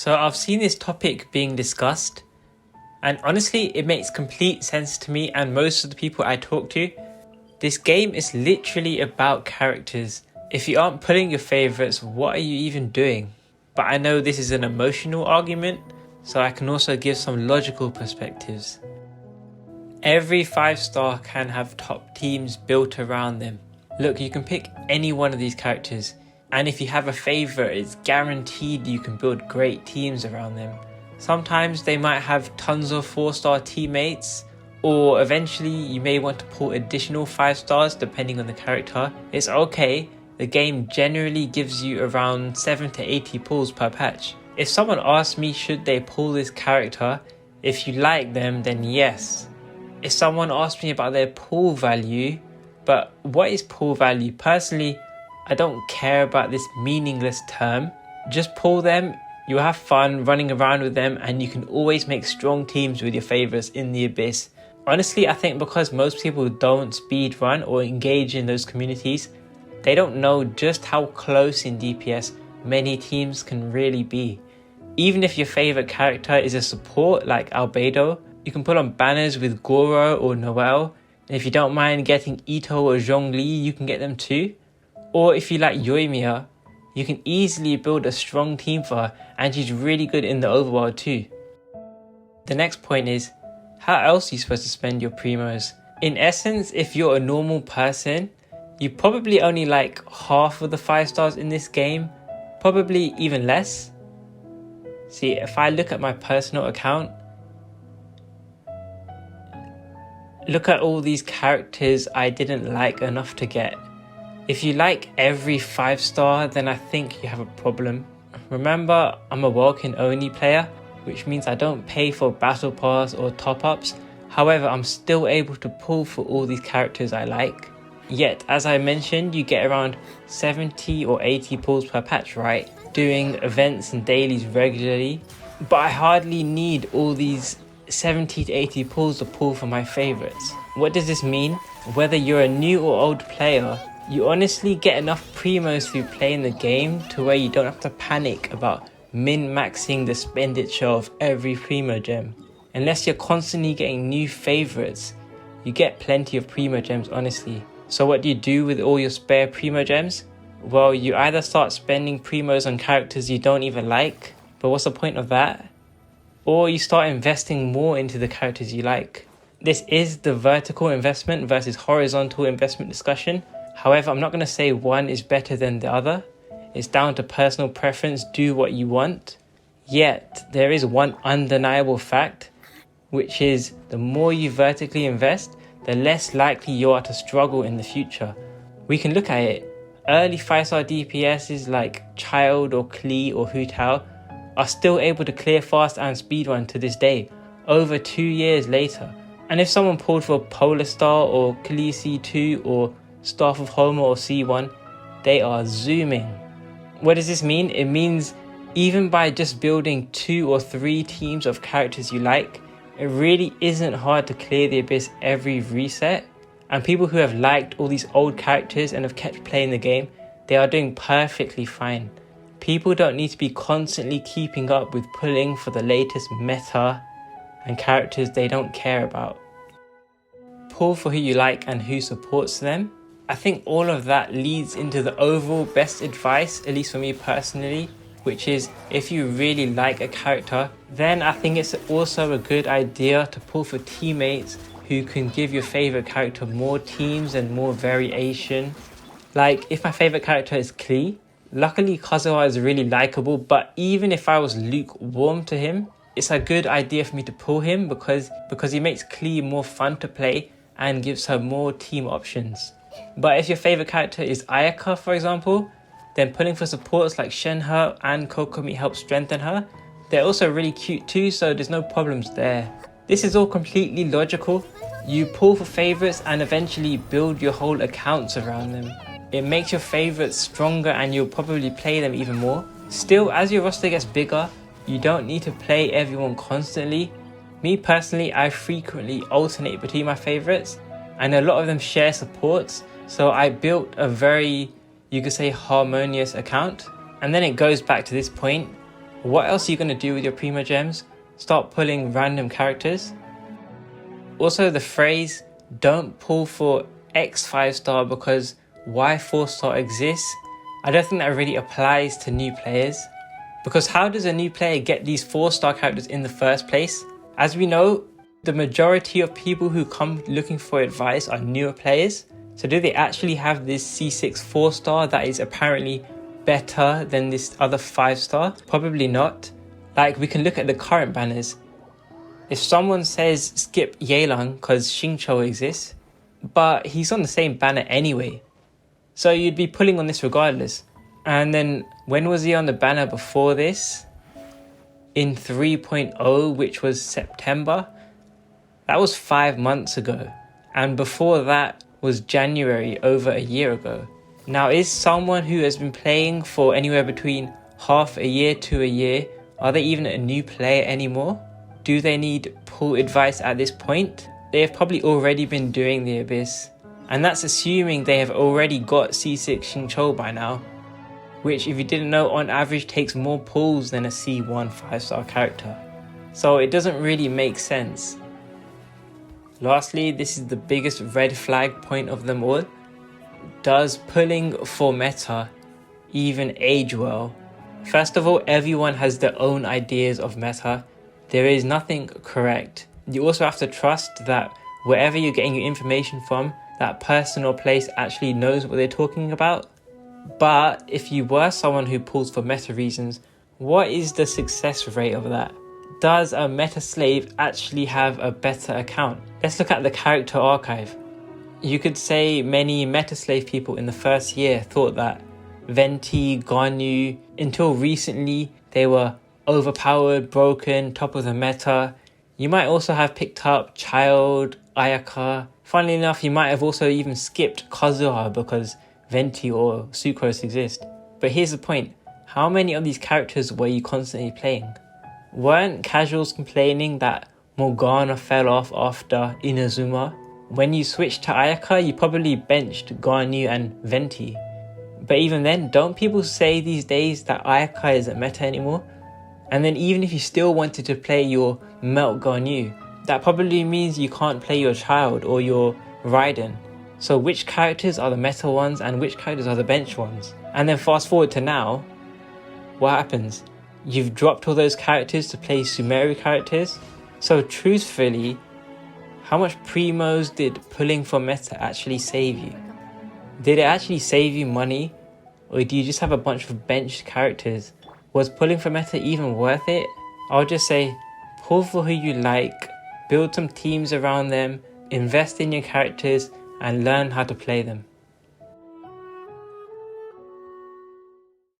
So I've seen this topic being discussed, and honestly it makes complete sense to me and most of the people I talk to. This game is literally about characters. If you aren't pulling your favourites, what are you even doing? But I know this is an emotional argument, so I can also give some logical perspectives. Every 5-star can have top teams built around them. Look, you can pick any one of these characters, and if you have a favourite, it's guaranteed you can build great teams around them. Sometimes they might have tons of 4-star teammates, or eventually you may want to pull additional 5 stars depending on the character. It's okay, the game generally gives you around 7 to 80 pulls per patch. If someone asks me should they pull this character, if you like them then yes. If someone asks me about their pull value, but what is pull value? Personally, I don't care about this meaningless term. Just pull them, you'll have fun running around with them, and you can always make strong teams with your favourites in the Abyss. Honestly, I think because most people don't speedrun or engage in those communities, they don't know just how close in DPS many teams can really be. Even if your favourite character is a support like Albedo, you can put on banners with Goro or Noelle, and if you don't mind getting Ito or Zhongli, you can get them too. Or if you like Yoimiya, you can easily build a strong team for her, and she's really good in the overworld too. The next point is, how else are you supposed to spend your primos? In essence, if you're a normal person, you probably only like half of the 5 stars in this game, probably even less. See, if I look at my personal account, look at all these characters I didn't like enough to get. If you like every 5-star, then I think you have a problem. Remember, I'm a walk-in only player, which means I don't pay for battle pass or top-ups. However, I'm still able to pull for all these characters I like. Yet, as I mentioned, you get around 70 or 80 pulls per patch, right? Doing events and dailies regularly. But I hardly need all these 70 to 80 pulls to pull for my favourites. What does this mean? Whether you're a new or old player, you honestly get enough primos through playing the game to where you don't have to panic about min-maxing the expenditure of every primo gem. Unless you're constantly getting new favourites, you get plenty of primo gems honestly. So what do you do with all your spare primo gems? Well, you either start spending primos on characters you don't even like, but what's the point of that? Or you start investing more into the characters you like. This is the vertical investment versus horizontal investment discussion. However, I'm not going to say one is better than the other. It's down to personal preference, do what you want. Yet, there is one undeniable fact, which is the more you vertically invest, the less likely you are to struggle in the future. We can look at it. Early 5-star DPSs like Child or Klee or Hu Tao are still able to clear fast and speedrun to this day, over 2 years later. And if someone pulled for Polar Star or Klee C2 or Staff of Homer or C1, they are zooming. What does this mean? It means even by just building 2 or 3 teams of characters you like, it really isn't hard to clear the Abyss every reset. And people who have liked all these old characters and have kept playing the game, they are doing perfectly fine. People don't need to be constantly keeping up with pulling for the latest meta and characters they don't care about. Pull for who you like and who supports them. I think all of that leads into the overall best advice, at least for me personally, which is if you really like a character, then I think it's also a good idea to pull for teammates who can give your favourite character more teams and more variation. Like if my favourite character is Klee, luckily Kazuha is really likeable, but even if I was lukewarm to him, it's a good idea for me to pull him because he makes Klee more fun to play and gives her more team options. But if your favourite character is Ayaka, for example, then pulling for supports like Shenhe and Kokomi help strengthen her. They're also really cute too, so there's no problems there. This is all completely logical. You pull for favourites and eventually build your whole accounts around them. It makes your favourites stronger and you'll probably play them even more. Still, as your roster gets bigger, you don't need to play everyone constantly. Me personally, I frequently alternate between my favourites, and a lot of them share supports, so I built a very, you could say, harmonious account. And then it goes back to this point, What else are you going to do with your primo gems? Start pulling random characters? Also, the phrase, don't pull for X 5-star because Y 4-star exists, I don't think that really applies to new players. Because how does a new player get these 4-star characters in the first place? As we know, the majority of people who come looking for advice are newer players. So do they actually have this C6 4-star that is apparently better than this other 5-star? Probably not. Like, we can look at the current banners. If someone says skip Yelang because Xingqiu exists, but he's on the same banner anyway, so you'd be pulling on this regardless. And then when was he on the banner before this? In 3.0, which was September. That was 5 months ago. And before that was January, over a year ago. Now, is someone who has been playing for anywhere between half a year to a year, are they even a new player anymore? Do they need pull advice at this point? They have probably already been doing the Abyss. And that's assuming they have already got C6 Xingqiu by now, which, if you didn't know, on average takes more pulls than a C1 5-star character. So it doesn't really make sense. Lastly, this is the biggest red flag point of them all. Does pulling for meta even age well? First of all, everyone has their own ideas of meta. There is nothing correct. You also have to trust that wherever you're getting your information from, that person or place actually knows what they're talking about. But if you were someone who pulls for meta reasons, what is the success rate of that? Does a meta slave actually have a better account? Let's look at the character archive. You could say many meta slave people in the first year thought that Venti, Ganyu, until recently they were overpowered, broken, top of the meta. You might also have picked up Child, Ayaka. Funnily enough, you might have also even skipped Kazuha because Venti or Sucrose exist. But here's the point, how many of these characters were you constantly playing? Weren't casuals complaining that Morgana fell off after Inazuma? When you switched to Ayaka, you probably benched Ganyu and Venti. But even then, don't people say these days that Ayaka isn't meta anymore? And then even if you still wanted to play your Melt Ganyu, that probably means you can't play your Child or your Raiden. So which characters are the meta ones and which characters are the bench ones? And then fast forward to now, what happens? You've dropped all those characters to play Sumeru characters? So truthfully, how much primos did pulling for meta actually save you? Did it actually save you money? Or do you just have a bunch of benched characters? Was pulling for meta even worth it? I'll just say, pull for who you like, build some teams around them, invest in your characters, and learn how to play them.